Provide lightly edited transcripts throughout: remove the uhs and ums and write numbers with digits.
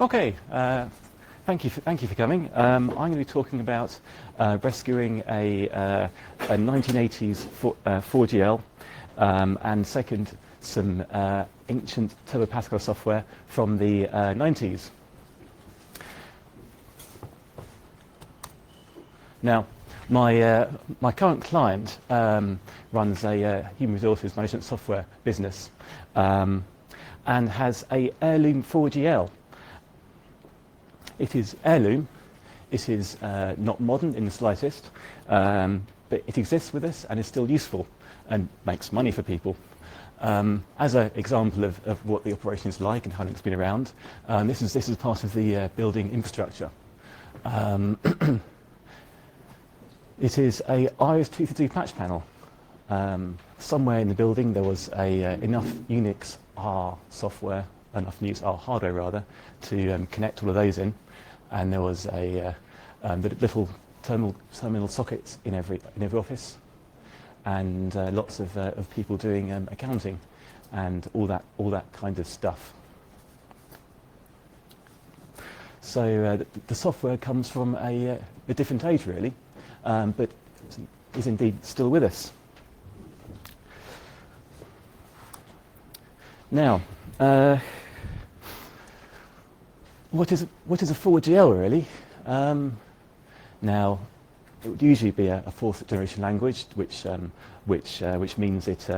Okay, thank you for coming. I'm going to be talking about rescuing a 1980s 4GL, and second, some ancient Turbo Pascal software from the 90s. Now, my current client runs a human resources management software business and has a heirloom 4GL. It is heirloom. It is not modern in the slightest, but it exists with us and is still useful and makes money for people. As an example of what the operation is like and how long it's been around, this is part of the building infrastructure. It is a IS-232 patch panel. Somewhere in the building there was enough Unix R software, enough Unix R hardware rather, to connect all of those in, and there was a little terminal sockets in every office, and lots of people doing accounting and all that kind of stuff. So the software comes from a different age really, but is indeed still with us. Now, what is a 4GL really? Now, it would usually be a fourth generation language, which means it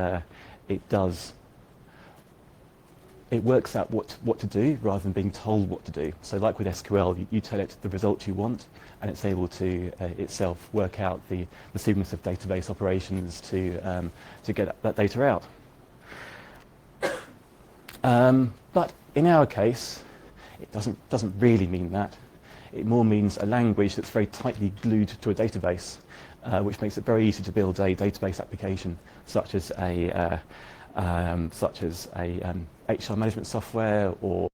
works out what to do rather than being told what to do. So, like with SQL, you tell it the result you want, and it's able to itself work out the sequence of database operations to get that data out. But in our case, it doesn't really mean that. It more means a language that's very tightly glued to a database, which makes it very easy to build a database application, such as a HR management software or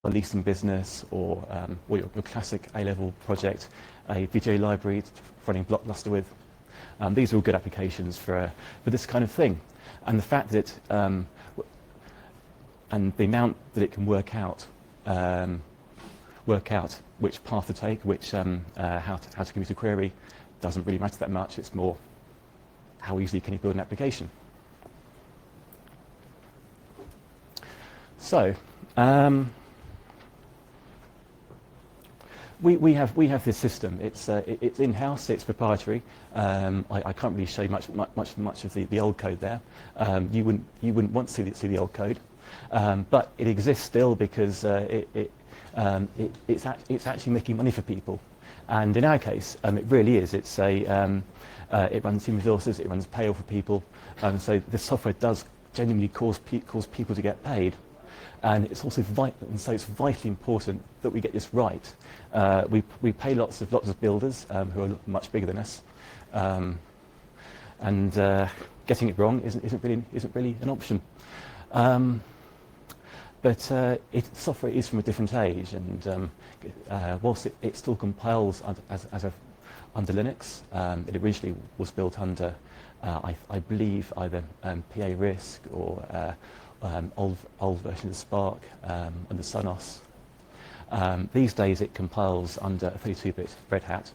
a leasing business, or your classic A-level project, a video library running Blockbuster with. These are all good applications for this kind of thing, and the fact that and the amount that it can work out which path to take, how to commute a query, doesn't really matter that much. It's more how easily can you build an application. So we have this system. It's in-house. It's proprietary. I can't really show much of the old code there. You wouldn't want to see the old code, but it exists still because it's actually making money for people. And in our case, it really is. It's it runs human resources. It runs payroll for people. So this software does genuinely cause people to get paid. And it's also it's vitally important that we get this right. We pay lots of builders who are much bigger than us, and getting it wrong isn't really an option. But software is from a different age, and whilst it still compiles under Linux, it originally was built under I believe either PA RISC or old version of Spark under Sonos. These days it compiles under 32-bit Red Hat.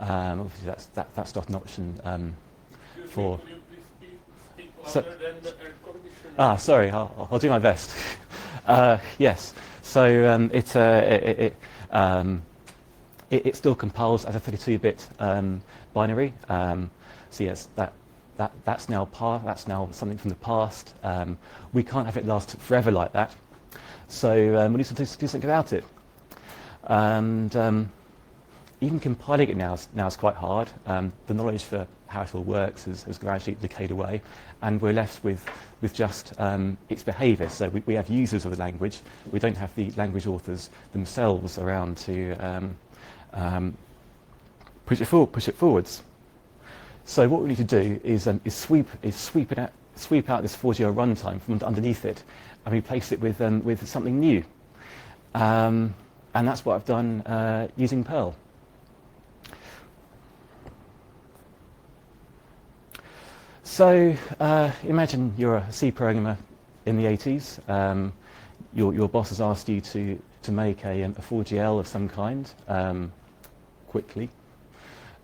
Obviously that's not an option for. Could you please speak louder than the air conditioner? Sorry, I'll do my best. Yes, so it still compiles as a 32-bit binary. So yes, that's now something from the past. We can't have it last forever like that. So we need to do something about it. And even compiling it now is quite hard. The knowledge for how it all works has gradually decayed away, and we're left with just its behaviour. So we have users of the language. We don't have the language authors themselves around to push it forwards. So what we need to do is sweep out this 4GL runtime from underneath it and replace it with something new. And that's what I've done using Perl. So imagine you're a C programmer in the 80s. Your boss has asked you to make a 4GL of some kind quickly.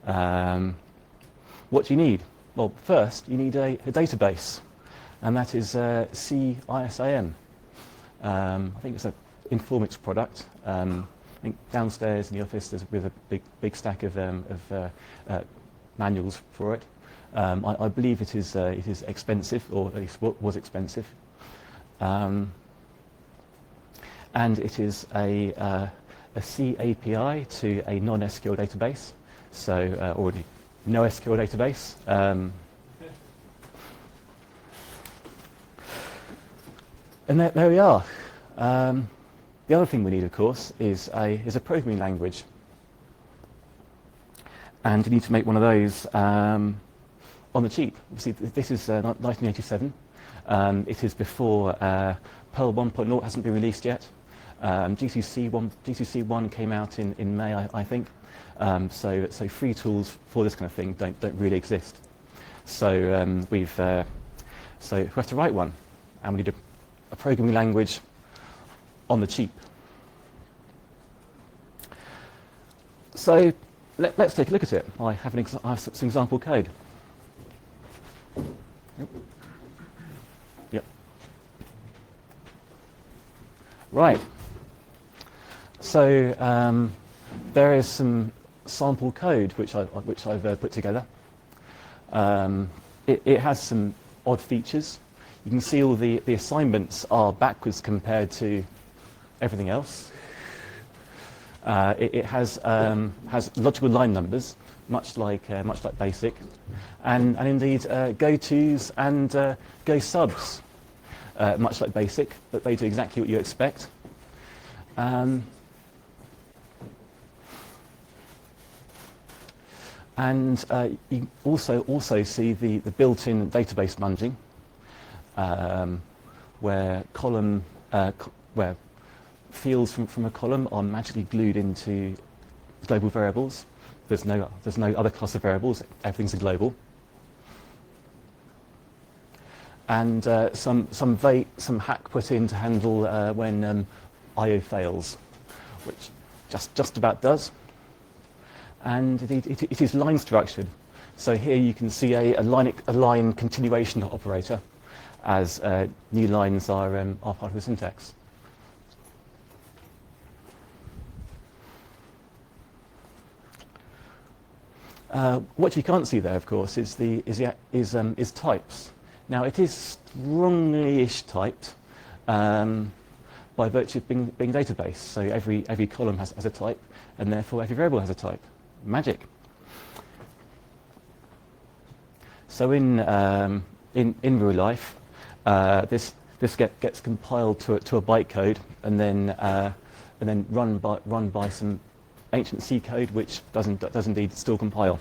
What do you need? Well, first you need a database, and that is CISIM. I think it's an Informix product. I think downstairs in the office there's with a big stack of manuals for it. I believe it is expensive, or at least was expensive, and it is a C API to a non-SQL database. So already no SQL database. And there we are. The other thing we need, of course, is a programming language, and you need to make one of those on the cheap. Obviously, this is 1987. It is before Perl 1.0 hasn't been released yet. GCC 1 came out in May, I think. So free tools for this kind of thing don't really exist. So we have to write one, and we need a programming language on the cheap. So let's take a look at it. I have some example code. Yep. Right. So there is some sample code which I've put together. It has some odd features. You can see all the assignments are backwards compared to everything else. It has logical line numbers, much like BASIC, and indeed go-tos and go subs, much like BASIC, but they do exactly what you expect. And you also see the built-in database munging, where where fields from a column are magically glued into global variables. There's no other class of variables. Everything's a global. And some hack put in to handle when I/O fails, which just about does. And it is line structured. So here you can see a line continuation operator, as new lines are part of the syntax. What you can't see there, of course, is types. Now it is strongly-ish typed by virtue of being a database. So every column has a type, and therefore every variable has a type. Magic. So in real life, this gets compiled to a bytecode, and then run by some ancient C code, which does indeed still compile.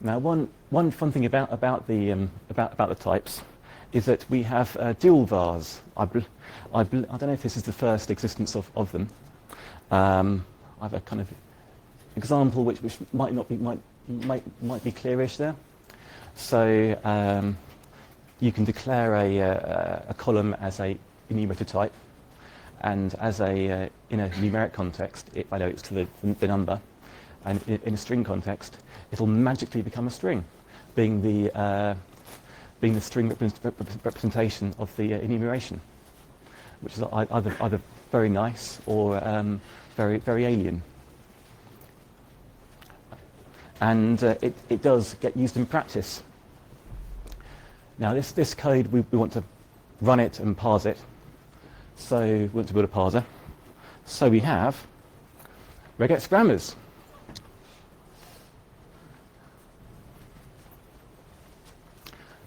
Now, one fun thing about the types is that we have dual vars. I don't know if this is the first existence of them. I have a kind of example which might be clearish there. So you can declare a column as a enumerator type, and as in a numeric context, it evaluates to the number, and in a string context, it'll magically become a string, being the string representation of the enumeration, which is either very nice or very alien. And it does get used in practice. Now this code, we want to run it and parse it. So we want to build a parser. So we have regex grammars.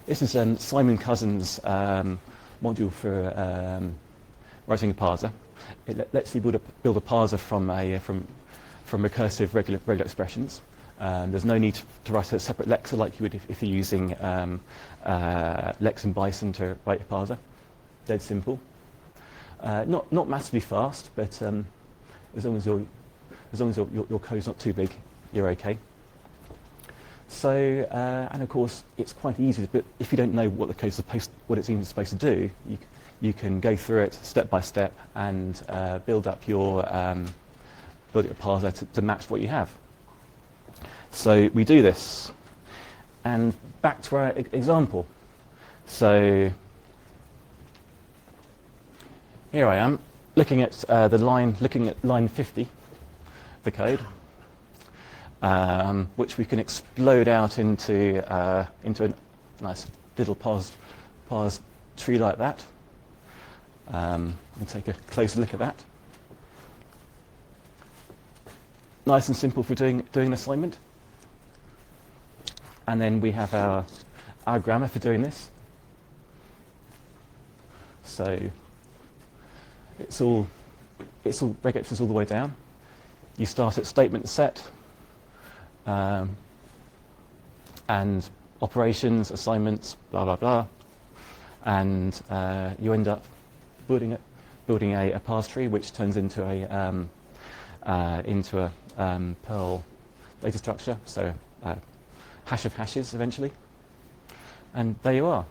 This is Simon Cousins' module for writing a parser. It lets you build a parser from recursive regular expressions. There's no need to write a separate lexer like you would if you're using Lex and Bison to write a parser. Dead simple. Not massively fast, but as long as your code's not too big, you're okay. So, and of course, it's quite easy, but if you don't know what the code's what it's even supposed to do, you can go through it step by step and build up your parser to match what you have. So we do this, and back to our example. So here I am looking at line 50, the code. Which we can explode out into a nice little parse tree like that. We'll take a closer look at that. Nice and simple for doing an assignment. And then we have our grammar for doing this. So it's all regex is all the way down. You start at statement set. And operations, assignments, blah blah blah, and you end up building a parse tree, which turns into a Perl data structure, so hash of hashes eventually, and there you are.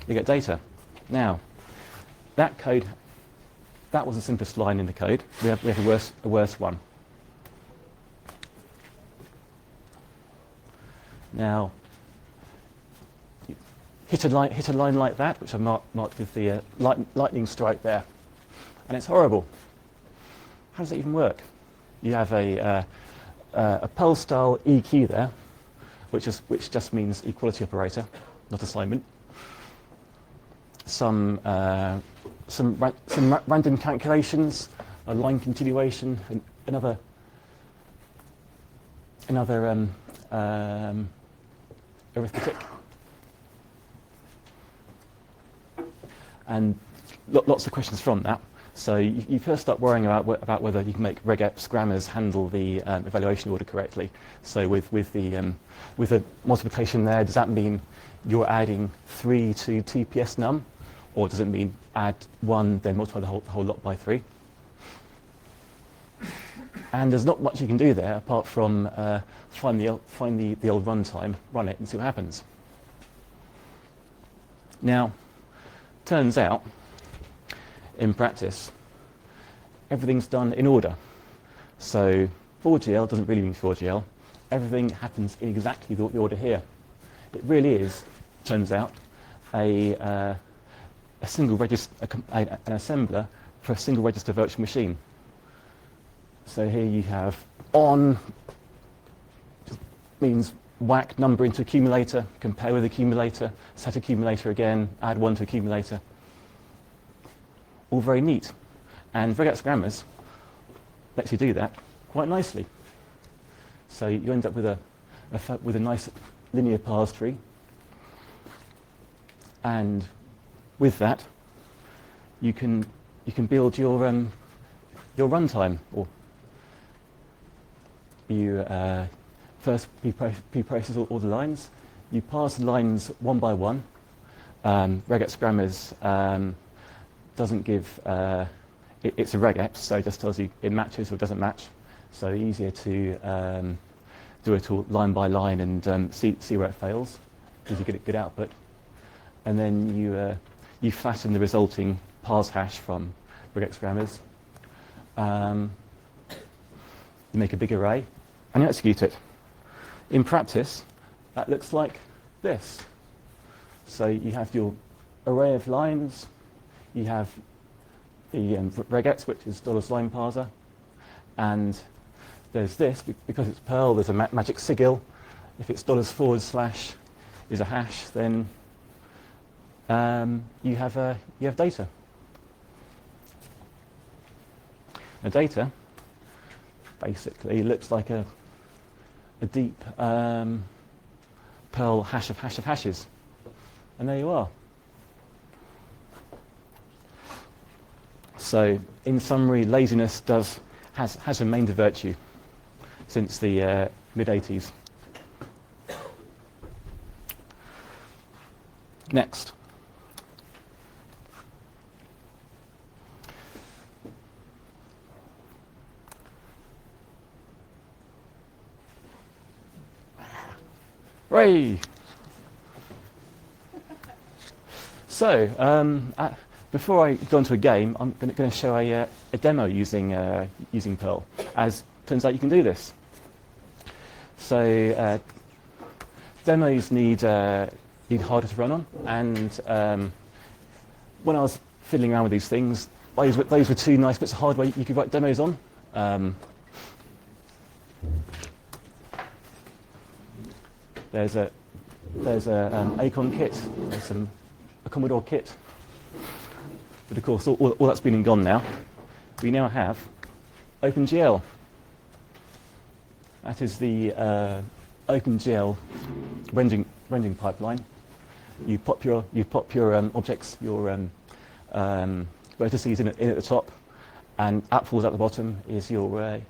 You get data. Now, that code, that was the simplest line in the code. We have a worse one. Now, hit a line like that, which I marked with the lightning strike there, and it's horrible. How does it even work? You have a Perl style EQ there, which just means equality operator, not assignment. Some random calculations, a line continuation, another arithmetic, and lots of questions from that. So you first start worrying about whether you can make regex grammars handle the evaluation order correctly. So with the multiplication there, does that mean you're adding 3 to TPS num, or does it mean add 1 then multiply the whole lot by 3? And there's not much you can do there apart from find the old runtime, run it, and see what happens. Now, turns out, in practice, everything's done in order. So 4GL doesn't really mean 4GL. Everything happens in exactly the order here. It really is, turns out, a single register, an assembler for a single register virtual machine. So here you have on, means whack number into accumulator, compare with accumulator, set accumulator again, add 1 to accumulator. All very neat. And regex grammars lets you do that quite nicely. So you end up with a nice linear parse tree. And with that, you can build your runtime, or you first pre-process all the lines. You parse the lines one by one. Regex grammars doesn't give, it's a regex, so it just tells you it matches or doesn't match. So easier to do it all line by line and see where it fails, because you get a good output. And then you flatten the resulting parse hash from regex grammars. You make a big array, and you execute it. In practice, that looks like this. So you have your array of lines, you have the regex, which is $line parser, and there's this, because it's Perl, there's a magic sigil. If it's $/ is a hash, then you have data. Now data basically looks like a deep Perl hash of hashes, and there you are. So in summary, laziness has remained a virtue since the mid-80s. Next. Hooray! So, before I go into a game, I'm going to show a demo using Perl. As turns out, you can do this. So, demos need harder to run on, and when I was fiddling around with these things, those were two nice bits of hardware you could write demos on. There's a Acon kit, there's a Commodore kit, but of course all that's been and gone now. We now have OpenGL. That is the OpenGL rendering pipeline. You pop your objects, your vertices in at the top, and apples at the bottom is your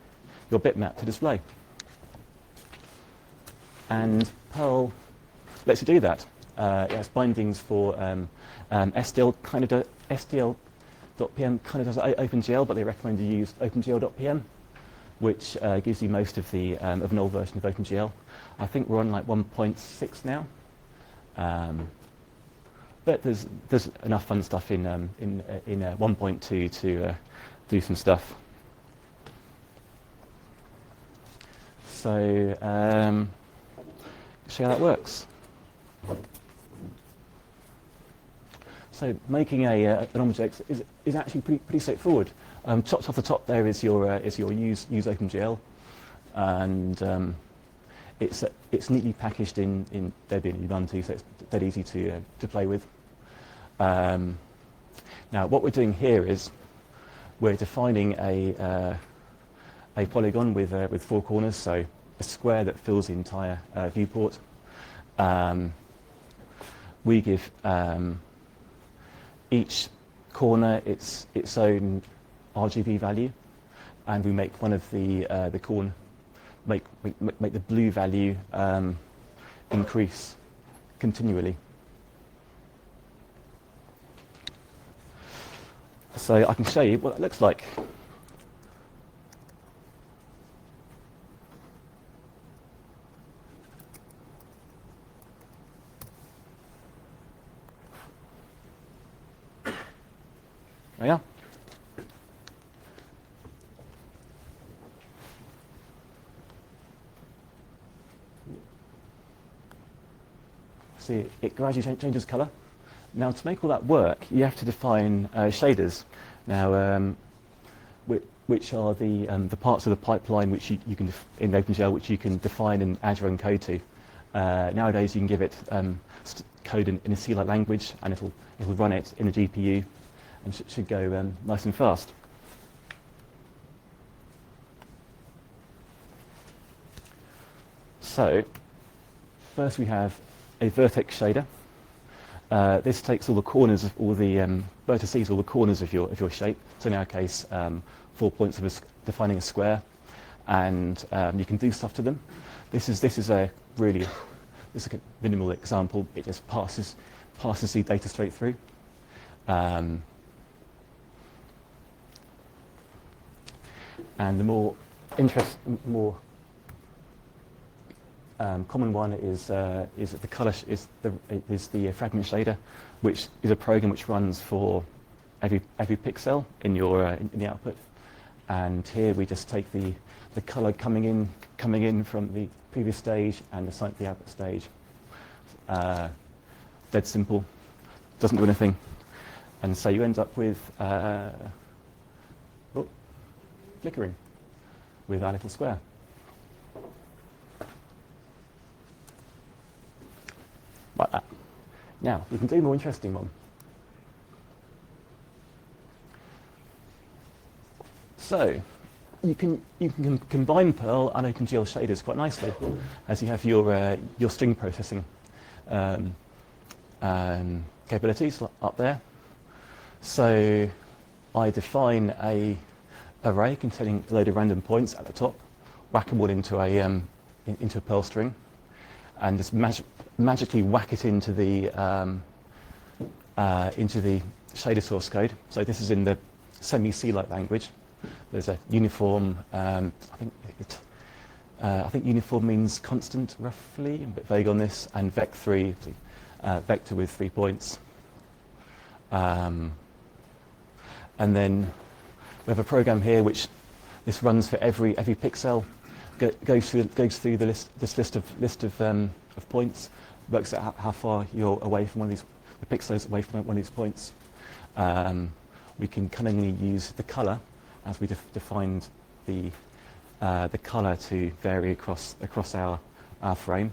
bitmap to display. And Perl lets you do that. It has bindings for SDL SDL.pm kind of does OpenGL, but they recommend you use OpenGL.pm, which gives you most of the of an old version of OpenGL. I think we're on like 1.6 now, but there's enough fun stuff in 1.2 to do some stuff. So see how that works. So making an object is actually pretty straightforward. Chopped off the top there is your use OpenGL, and it's neatly packaged in Debian and Ubuntu, so it's dead easy to play with. Now what we're doing here is we're defining a polygon with four corners, so a square that fills the entire viewport. We give each corner its own RGB value, and we make one of the corner make the blue value increase continually. So I can show you what it looks like. Oh, yeah. See, it gradually changes colour. Now, to make all that work, you have to define shaders. Now, which are the parts of the pipeline which you can in OpenGL which you can define and add your own code to. Nowadays, you can give it code in a C-like language, and it'll run it in a GPU. And should go nice and fast. So, first we have a vertex shader. This takes all the corners of all the vertices, all the corners of your shape. So in our case, 4 points of defining a square, and you can do stuff to them. This is a minimal example. It just passes the data straight through. And the more common one is the color is the fragment shader, which is a program which runs for every pixel in the output. And here we just take the color coming in from the previous stage and assign it to the output stage. Dead simple, doesn't do anything, and so you end up with flickering with our little square. Like that. Now, we can do a more interesting one. So, you can combine Perl and OpenGL shaders quite nicely, as you have your string processing capabilities up there. So, I define a array containing a load of random points at the top, whack them all into a Perl string, and just magically whack it into the shader source code. So this is in the semi-C-like language. There's a uniform, I think I think uniform means constant, roughly. I'm a bit vague on this. And vec3, vector with 3 points. And then we have a program here which this runs for every pixel, goes through the list of points, works out how far you're away from one of these the pixels away from one of these points. We can cunningly use the color as we defined the color to vary across our frame.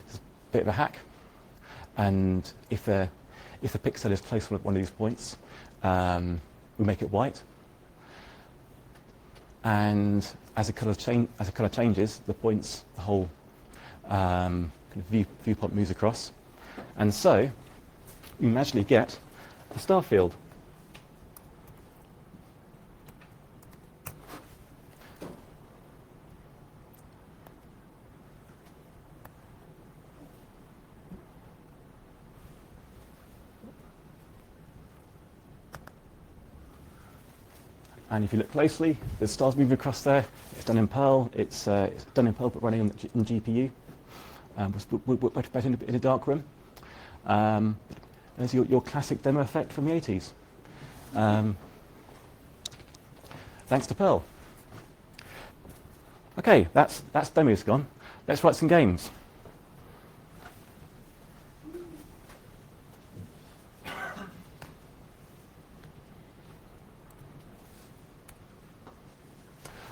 It's a bit of a hack, and if the pixel is close to one of these points, we make it white. And as the color changes, the whole kind of viewport moves across, and so you magically get a star field. And if you look closely, there's stars moving across there. It's done in Perl. It's done in Perl, but running on GPU. In a dark room. There's your classic demo effect from the 80s. Thanks to Perl. Okay, that's demos gone. Let's write some games.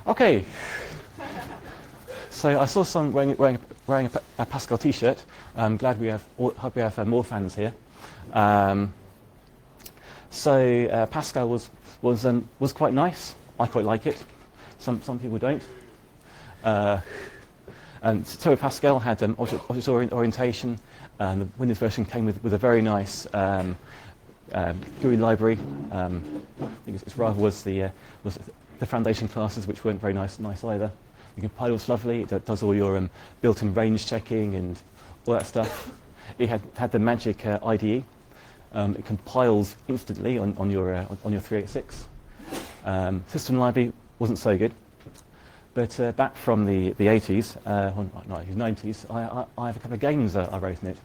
Okay, so I saw some wearing a Pascal T-shirt. I'm glad hope we have more fans here. Pascal was quite nice. I quite like it. Some people don't. And so Pascal had object orientation. The Windows version came with a very nice GUI library. I think its rival was the foundation classes, which weren't very nice either. The compiler was lovely. It does all your built-in range checking and all that stuff. It had the magic IDE. It compiles instantly on your 386. System library wasn't so good, but back from the 80s, no, 90s, I have a couple of games I wrote in it,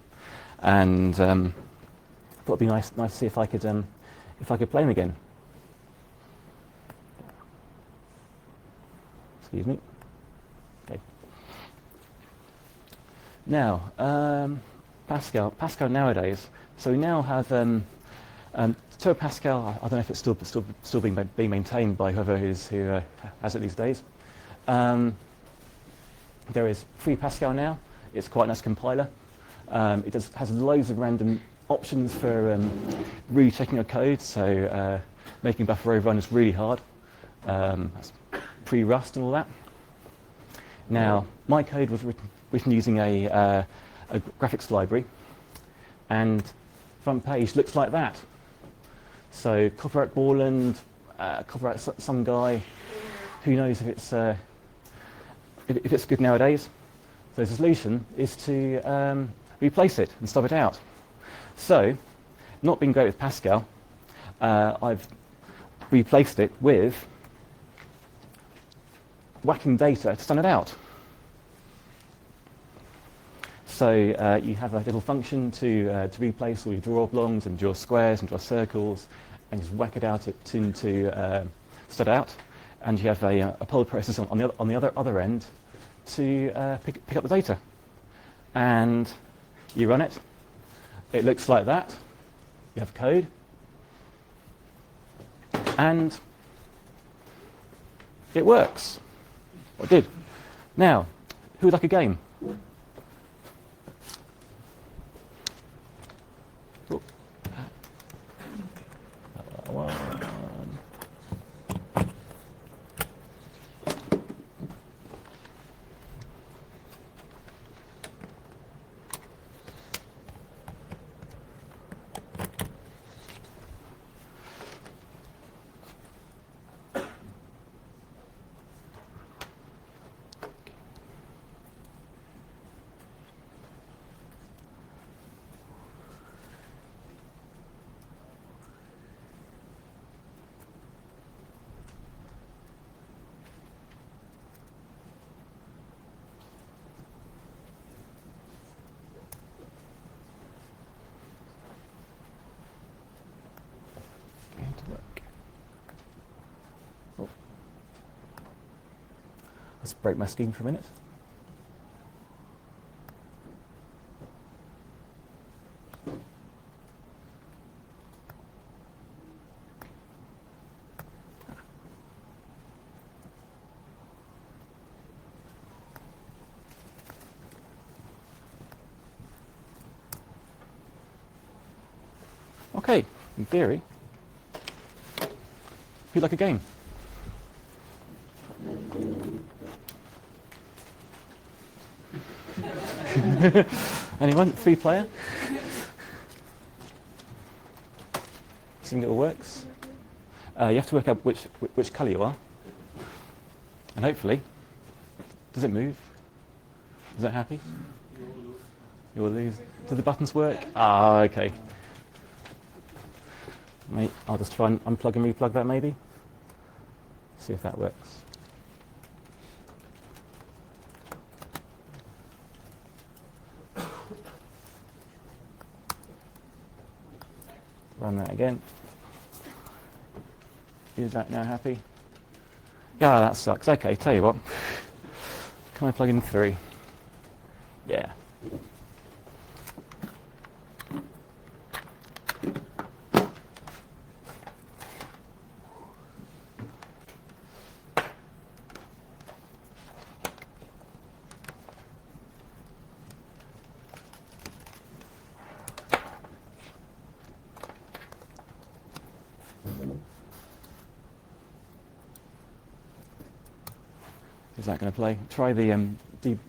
and thought it'd be nice to see if I could play them again. Excuse me. Okay. Now, Pascal nowadays. So we now have Turbo Pascal. I don't know if it's still being maintained by whoever who has it these days. There is free Pascal now. It's quite a nice compiler. It has loads of random options for rechecking your code. So making buffer overrun is really hard. That's pre-Rust and all that. Now, my code was written using a graphics library, and front page looks like that. So copyright Borland, copyright some guy. Who knows if it's good nowadays? So the solution is to replace it and stub it out. So, not being great with Pascal, I've replaced it with whacking data to stun it out. So you have a little function to replace all your draw oblongs and draw squares and draw circles, and just whack it out into stun out. And you have a Perl process on the other end to pick up the data. And you run it. It looks like that. You have code, and it works. Or it did. Now, who would like a game? Oh. Let's break my screen for a minute. Okay, in theory, feel like a game. Anyone? 3-player? Seeing it all works. You have to work out which colour you are, and hopefully, does it move? Is that happy? You will lose. Do the buttons work? Ah, okay. Mate, I'll just try and unplug and replug that maybe. See if that works. Run that again. Is that now happy? Yeah, that sucks. Okay, tell you what. Can I plug in 3? Yeah. Is that going to play? Try the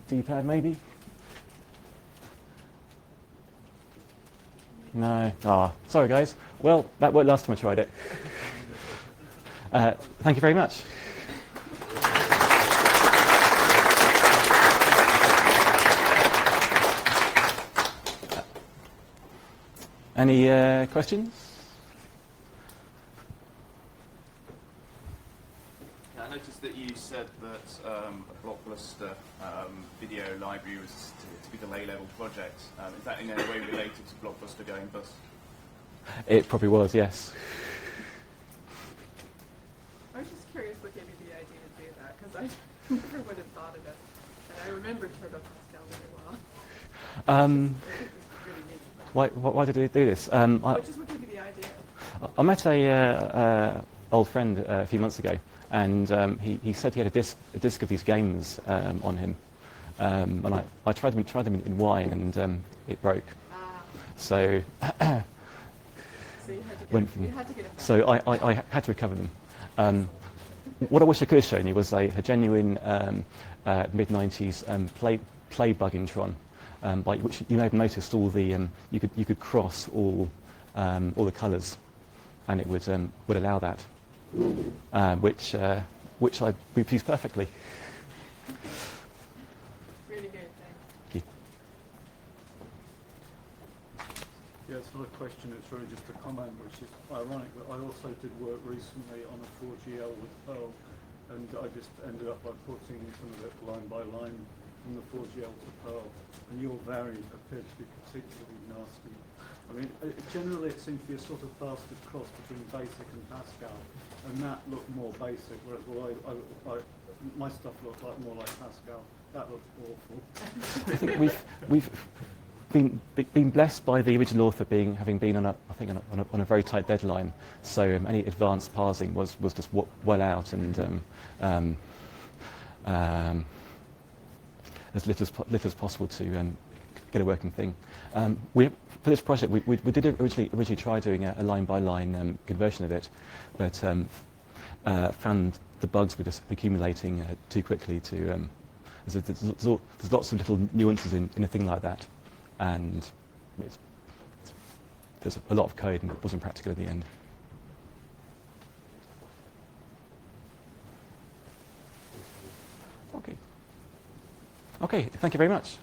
D-pad maybe? No. Ah, sorry guys. Well, that worked last time I tried it. Thank you very much. Any questions? I noticed that you said that a Blockbuster video library was to be the A-level project. Is that in any way related to Blockbuster going bust? It probably was, yes. I was just curious what gave you the idea to do that, because I never would have thought of it. And I remember Turbo Pascal very well. Why did we do this? Which is what gave you the idea? I met a old friend a few months ago, and he said he had a disc of these games on him, and I tried them in wine, and it broke. So So you had to get it back. so I had to recover them. What I wish I could have shown you was a genuine mid-90s play bug in Tron, by which you may have noticed all the you could cross all the colours, and it would allow that, which I reproduced perfectly. Really good, thanks. Thank you. Yeah, it's not a question, it's really just a comment, which is ironic, but I also did work recently on a 4GL with Perl, and I just ended up by putting some of it line by line from the 4GL to Perl, and your variant appeared to be particularly nasty. I mean, generally it seemed to be a sort of bastard cross between BASIC and Pascal, and that looked more basic, whereas my stuff looked more like Pascal. That looked awful. I think we've been blessed by the original author having been on a very tight deadline. So any advanced parsing was just well out, and as little as possible to get a working thing. For this project, we did originally try doing a line by line conversion of it, but found the bugs were just accumulating too quickly to. There's lots of little nuances in a thing like that, and there's a lot of code, and it wasn't practical in the end. Okay, thank you very much.